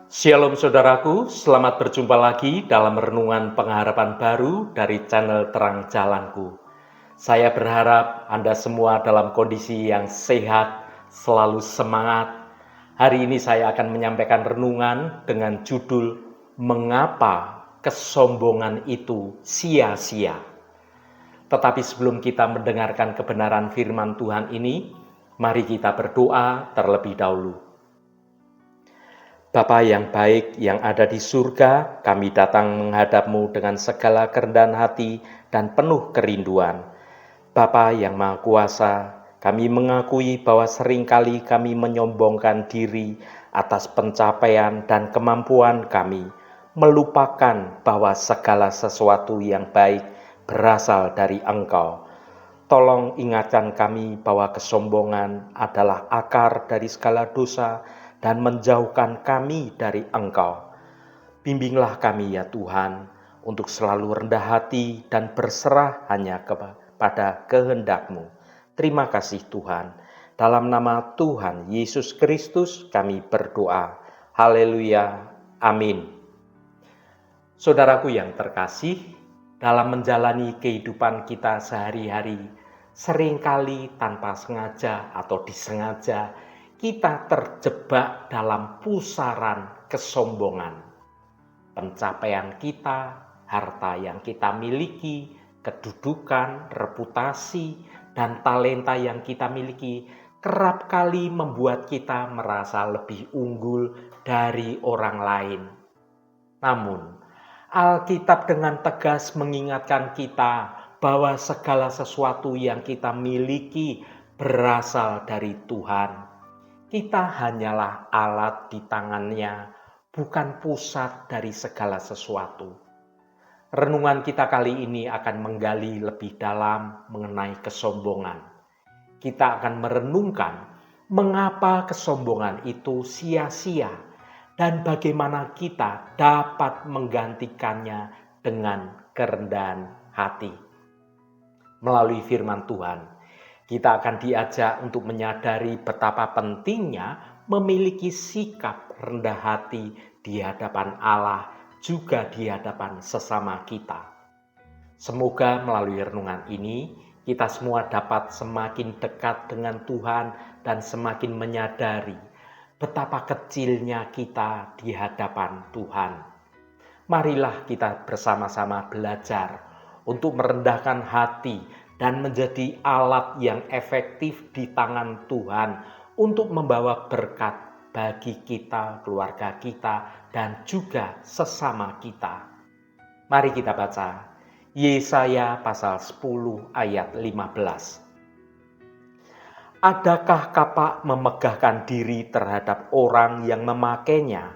Shalom saudaraku, selamat berjumpa lagi dalam renungan pengharapan baru dari channel Terang Jalanku. Saya berharap Anda semua dalam kondisi yang sehat, selalu semangat. Hari ini saya akan menyampaikan renungan dengan judul Mengapa Kesombongan Itu Sia-sia. Tetapi sebelum kita mendengarkan kebenaran firman Tuhan ini, mari kita berdoa terlebih dahulu. Bapa yang baik yang ada di surga, kami datang menghadap-Mu dengan segala kerendahan hati dan penuh kerinduan. Bapa yang Maha Kuasa, kami mengakui bahwa seringkali kami menyombongkan diri atas pencapaian dan kemampuan kami, melupakan bahwa segala sesuatu yang baik berasal dari Engkau. Tolong ingatkan kami bahwa kesombongan adalah akar dari segala dosa dan menjauhkan kami dari Engkau. Bimbinglah kami ya Tuhan, untuk selalu rendah hati dan berserah hanya kepada kehendak-Mu. Terima kasih Tuhan. Dalam nama Tuhan Yesus Kristus kami berdoa. Haleluya. Amin. Saudaraku yang terkasih, dalam menjalani kehidupan kita sehari-hari, seringkali tanpa sengaja atau disengaja, kita terjebak dalam pusaran kesombongan. Pencapaian kita, harta yang kita miliki, kedudukan, reputasi, dan talenta yang kita miliki kerap kali membuat kita merasa lebih unggul dari orang lain. Namun, Alkitab dengan tegas mengingatkan kita bahwa segala sesuatu yang kita miliki berasal dari Tuhan. Kita hanyalah alat di tangannya, bukan pusat dari segala sesuatu. Renungan kita kali ini akan menggali lebih dalam mengenai kesombongan. Kita akan merenungkan mengapa kesombongan itu sia-sia dan bagaimana kita dapat menggantikannya dengan kerendahan hati. Melalui firman Tuhan, kita akan diajak untuk menyadari betapa pentingnya memiliki sikap rendah hati di hadapan Allah, juga di hadapan sesama kita. Semoga melalui renungan ini, kita semua dapat semakin dekat dengan Tuhan dan semakin menyadari betapa kecilnya kita di hadapan Tuhan. Marilah kita bersama-sama belajar untuk merendahkan hati dan menjadi alat yang efektif di tangan Tuhan untuk membawa berkat bagi kita, keluarga kita, dan juga sesama kita. Mari kita baca Yesaya pasal 10 ayat 15. Adakah kapak memegahkan diri terhadap orang yang memakainya,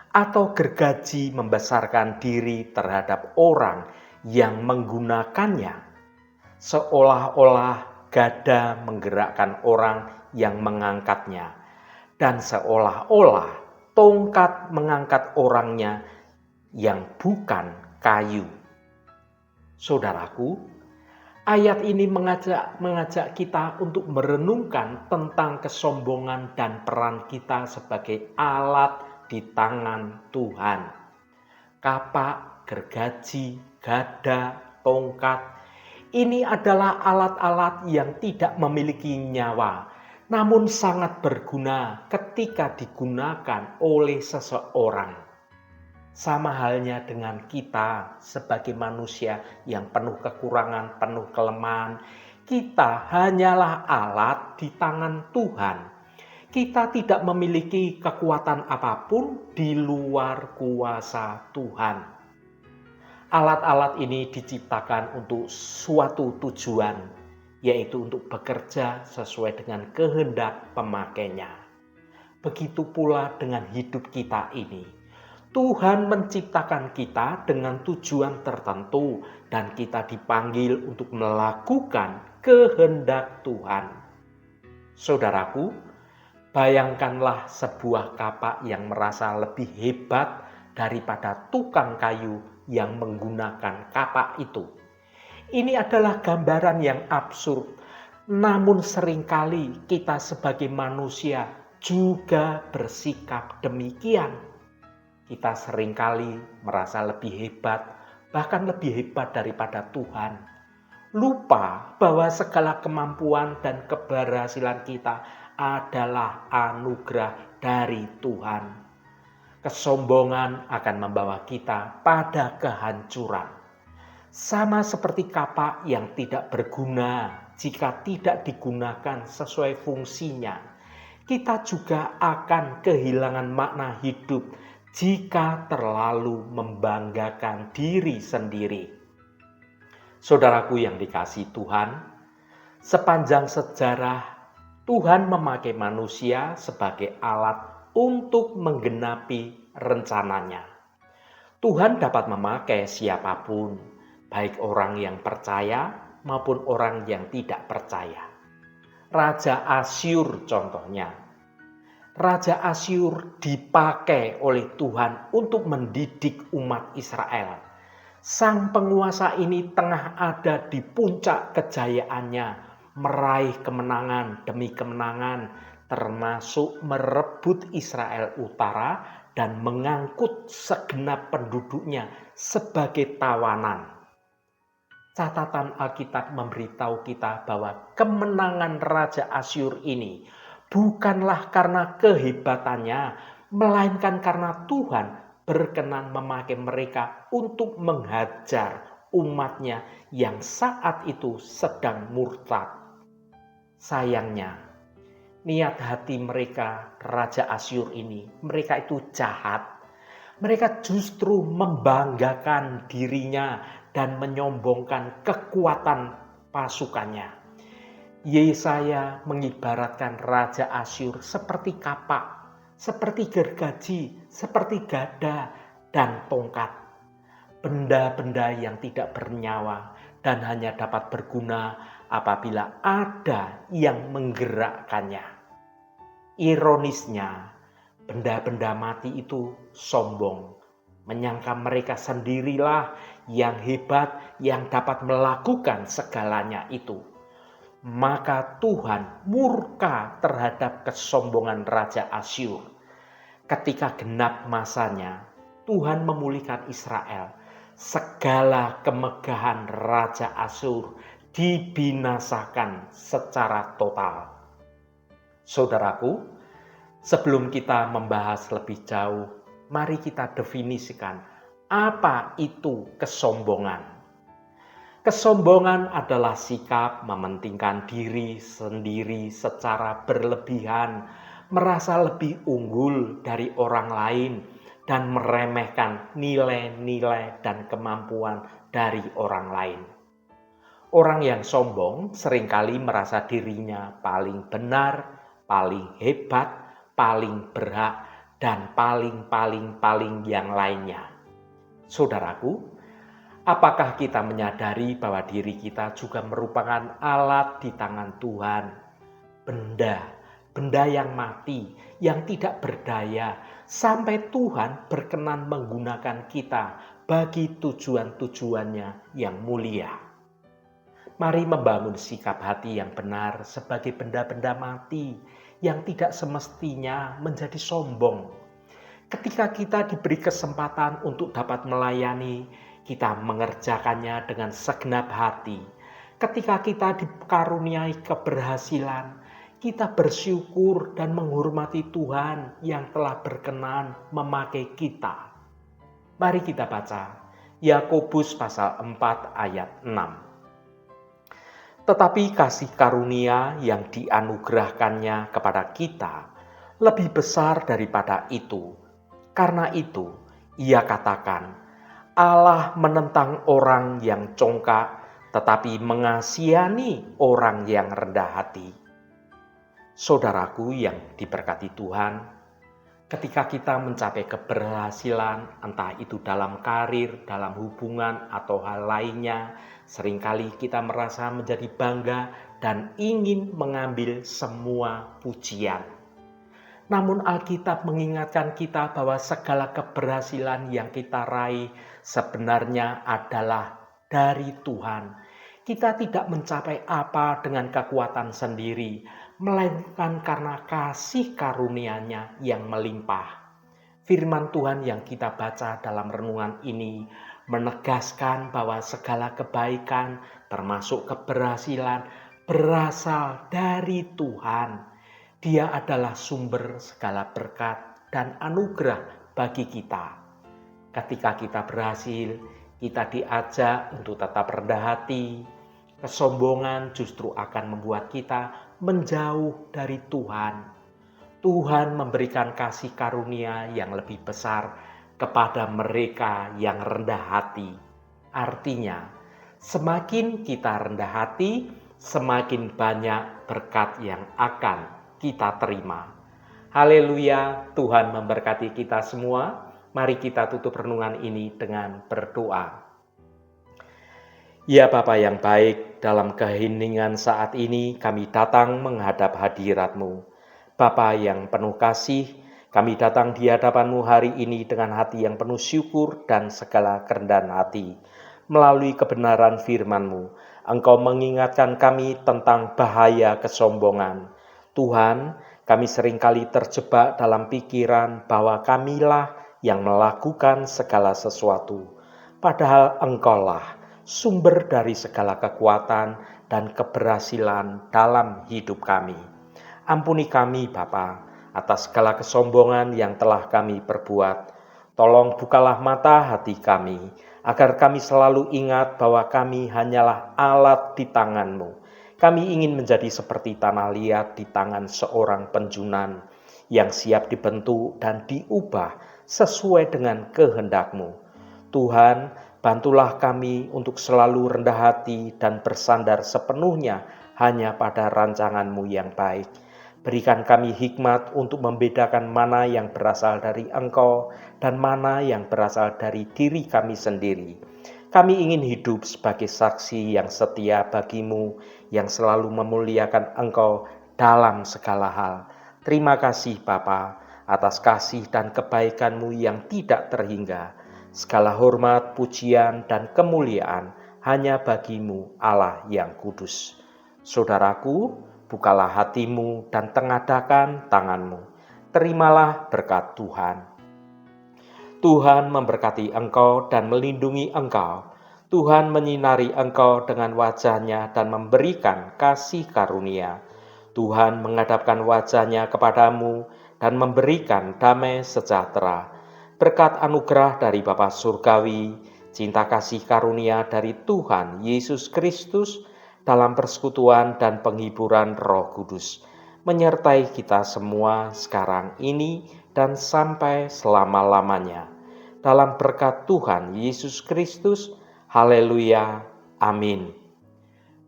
atau gergaji membesarkan diri terhadap orang yang menggunakannya? Seolah-olah gada menggerakkan orang yang mengangkatnya, dan seolah-olah tongkat mengangkat orangnya yang bukan kayu. Saudaraku, ayat ini mengajak kita untuk merenungkan tentang kesombongan dan peran kita sebagai alat di tangan Tuhan. Kapak, gergaji, gada, tongkat, ini adalah alat-alat yang tidak memiliki nyawa, namun sangat berguna ketika digunakan oleh seseorang. Sama halnya dengan kita sebagai manusia yang penuh kekurangan, penuh kelemahan. Kita hanyalah alat di tangan Tuhan. Kita tidak memiliki kekuatan apapun di luar kuasa Tuhan. Alat-alat ini diciptakan untuk suatu tujuan, yaitu untuk bekerja sesuai dengan kehendak pemakainya. Begitu pula dengan hidup kita ini. Tuhan menciptakan kita dengan tujuan tertentu dan kita dipanggil untuk melakukan kehendak Tuhan. Saudaraku, bayangkanlah sebuah kapak yang merasa lebih hebat daripada tukang kayu yang menggunakan kapak itu. Ini adalah gambaran yang absurd, namun seringkali kita sebagai manusia juga bersikap demikian. Kita seringkali merasa lebih hebat, bahkan lebih hebat daripada Tuhan. Lupa bahwa segala kemampuan dan keberhasilan kita adalah anugerah dari Tuhan. Kesombongan akan membawa kita pada kehancuran. Sama seperti kapak yang tidak berguna jika tidak digunakan sesuai fungsinya, kita juga akan kehilangan makna hidup jika terlalu membanggakan diri sendiri. Saudaraku yang dikasihi Tuhan, sepanjang sejarah Tuhan memakai manusia sebagai alat untuk menggenapi rencananya. Tuhan dapat memakai siapapun, baik orang yang percaya maupun orang yang tidak percaya. Raja Asyur contohnya. Raja Asyur dipakai oleh Tuhan untuk mendidik umat Israel. Sang penguasa ini tengah ada di puncak kejayaannya, meraih kemenangan demi kemenangan, termasuk merebut Israel Utara dan mengangkut segenap penduduknya sebagai tawanan. Catatan Alkitab memberitahu kita bahwa kemenangan Raja Asyur ini bukanlah karena kehebatannya, melainkan karena Tuhan berkenan memakai mereka untuk menghajar umatnya yang saat itu sedang murtad. Sayangnya, niat hati mereka, Raja Asyur ini, mereka itu jahat. Mereka justru membanggakan dirinya dan menyombongkan kekuatan pasukannya. Yesaya mengibaratkan Raja Asyur seperti kapak, seperti gergaji, seperti gada, dan tongkat. Benda-benda yang tidak bernyawa dan hanya dapat berguna apabila ada yang menggerakkannya. Ironisnya, benda-benda mati itu sombong, menyangka mereka sendirilah yang hebat, yang dapat melakukan segalanya itu. Maka Tuhan murka terhadap kesombongan Raja Asyur. Ketika genap masanya, Tuhan memulihkan Israel. Segala kemegahan Raja Asyur dibinasakan secara total. Saudaraku, sebelum kita membahas lebih jauh, mari kita definisikan apa itu kesombongan. Kesombongan adalah sikap mementingkan diri sendiri secara berlebihan, merasa lebih unggul dari orang lain, dan meremehkan nilai-nilai dan kemampuan dari orang lain. Orang yang sombong seringkali merasa dirinya paling benar, paling hebat, paling berhak, dan paling yang lainnya. Saudaraku, apakah kita menyadari bahwa diri kita juga merupakan alat di tangan Tuhan? Benda yang mati, yang tidak berdaya, sampai Tuhan berkenan menggunakan kita bagi tujuan-tujuannya yang mulia. Mari membangun sikap hati yang benar sebagai benda-benda mati yang tidak semestinya menjadi sombong. Ketika kita diberi kesempatan untuk dapat melayani, kita mengerjakannya dengan segenap hati. Ketika kita dikaruniai keberhasilan, kita bersyukur dan menghormati Tuhan yang telah berkenan memakai kita. Mari kita baca Yakobus pasal 4 ayat 6. Tetapi kasih karunia yang dianugerahkannya kepada kita lebih besar daripada itu. Karena itu, ia katakan, Allah menentang orang yang congkak, tetapi mengasihani orang yang rendah hati. Saudaraku yang diberkati Tuhan, ketika kita mencapai keberhasilan, entah itu dalam karir, dalam hubungan, atau hal lainnya, seringkali kita merasa menjadi bangga dan ingin mengambil semua pujian. Namun Alkitab mengingatkan kita bahwa segala keberhasilan yang kita raih sebenarnya adalah dari Tuhan. Kita tidak mencapai apa dengan kekuatan sendiri, melainkan karena kasih karunia-Nya yang melimpah. Firman Tuhan yang kita baca dalam renungan ini menegaskan bahwa segala kebaikan termasuk keberhasilan berasal dari Tuhan. Dia adalah sumber segala berkat dan anugerah bagi kita. Ketika kita berhasil, kita diajak untuk tetap rendah hati. Kesombongan justru akan membuat kita menjauh dari Tuhan. Tuhan memberikan kasih karunia yang lebih besar kepada mereka yang rendah hati. Artinya, semakin kita rendah hati, semakin banyak berkat yang akan kita terima. Haleluya, Tuhan memberkati kita semua. Mari kita tutup renungan ini dengan berdoa. Ya Bapa yang baik, dalam keheningan saat ini kami datang menghadap hadirat-Mu. Bapa yang penuh kasih, kami datang di hadapan-Mu hari ini dengan hati yang penuh syukur dan segala kerendahan hati. Melalui kebenaran firman-Mu, Engkau mengingatkan kami tentang bahaya kesombongan. Tuhan, kami seringkali terjebak dalam pikiran bahwa kamilah yang melakukan segala sesuatu. Padahal Engkaulah sumber dari segala kekuatan dan keberhasilan dalam hidup kami. Ampuni kami Bapa atas segala kesombongan yang telah kami perbuat. Tolong bukalah mata hati kami, agar kami selalu ingat bahwa kami hanyalah alat di tangan-Mu. Kami ingin menjadi seperti tanah liat di tangan seorang penjunan yang siap dibentuk dan diubah sesuai dengan kehendak-Mu. Tuhan, bantulah kami untuk selalu rendah hati dan bersandar sepenuhnya hanya pada rancangan-Mu yang baik. Berikan kami hikmat untuk membedakan mana yang berasal dari Engkau dan mana yang berasal dari diri kami sendiri. Kami ingin hidup sebagai saksi yang setia bagi-Mu, yang selalu memuliakan Engkau dalam segala hal. Terima kasih Bapa atas kasih dan kebaikan-Mu yang tidak terhingga. Segala hormat, pujian, dan kemuliaan hanya bagi-Mu Allah yang kudus. Saudaraku, bukalah hatimu dan tengadakan tanganmu. Terimalah berkat Tuhan. Tuhan memberkati engkau dan melindungi engkau. Tuhan menyinari engkau dengan wajah-Nya dan memberikan kasih karunia. Tuhan menghadapkan wajah-Nya kepadamu dan memberikan damai sejahtera. Berkat anugerah dari Bapa Surgawi, cinta kasih karunia dari Tuhan Yesus Kristus, dalam persekutuan dan penghiburan Roh Kudus, menyertai kita semua sekarang ini dan sampai selama-lamanya. Dalam berkat Tuhan Yesus Kristus, haleluya, amin.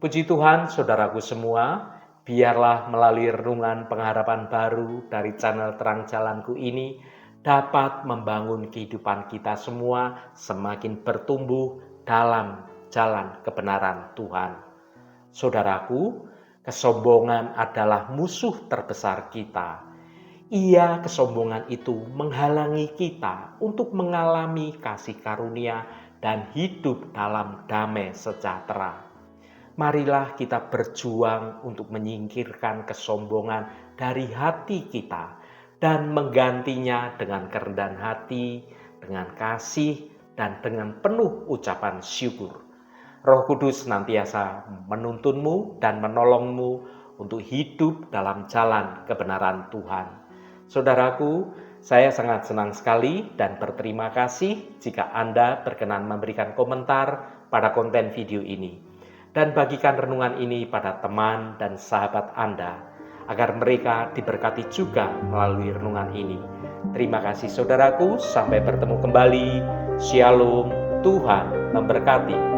Puji Tuhan, saudaraku semua, biarlah melalui renungan pengharapan baru dari channel Terang Jalanku ini dapat membangun kehidupan kita semua semakin bertumbuh dalam jalan kebenaran Tuhan. Saudaraku, kesombongan adalah musuh terbesar kita. Kesombongan itu menghalangi kita untuk mengalami kasih karunia dan hidup dalam damai sejahtera. Marilah kita berjuang untuk menyingkirkan kesombongan dari hati kita dan menggantinya dengan kerendahan hati, dengan kasih, dan dengan penuh ucapan syukur. Roh Kudus senantiasa menuntunmu dan menolongmu untuk hidup dalam jalan kebenaran Tuhan. Saudaraku, saya sangat senang sekali dan berterima kasih jika Anda berkenan memberikan komentar pada konten video ini. Dan bagikan renungan ini pada teman dan sahabat Anda, agar mereka diberkati juga melalui renungan ini. Terima kasih saudaraku, sampai bertemu kembali. Shalom, Tuhan memberkati.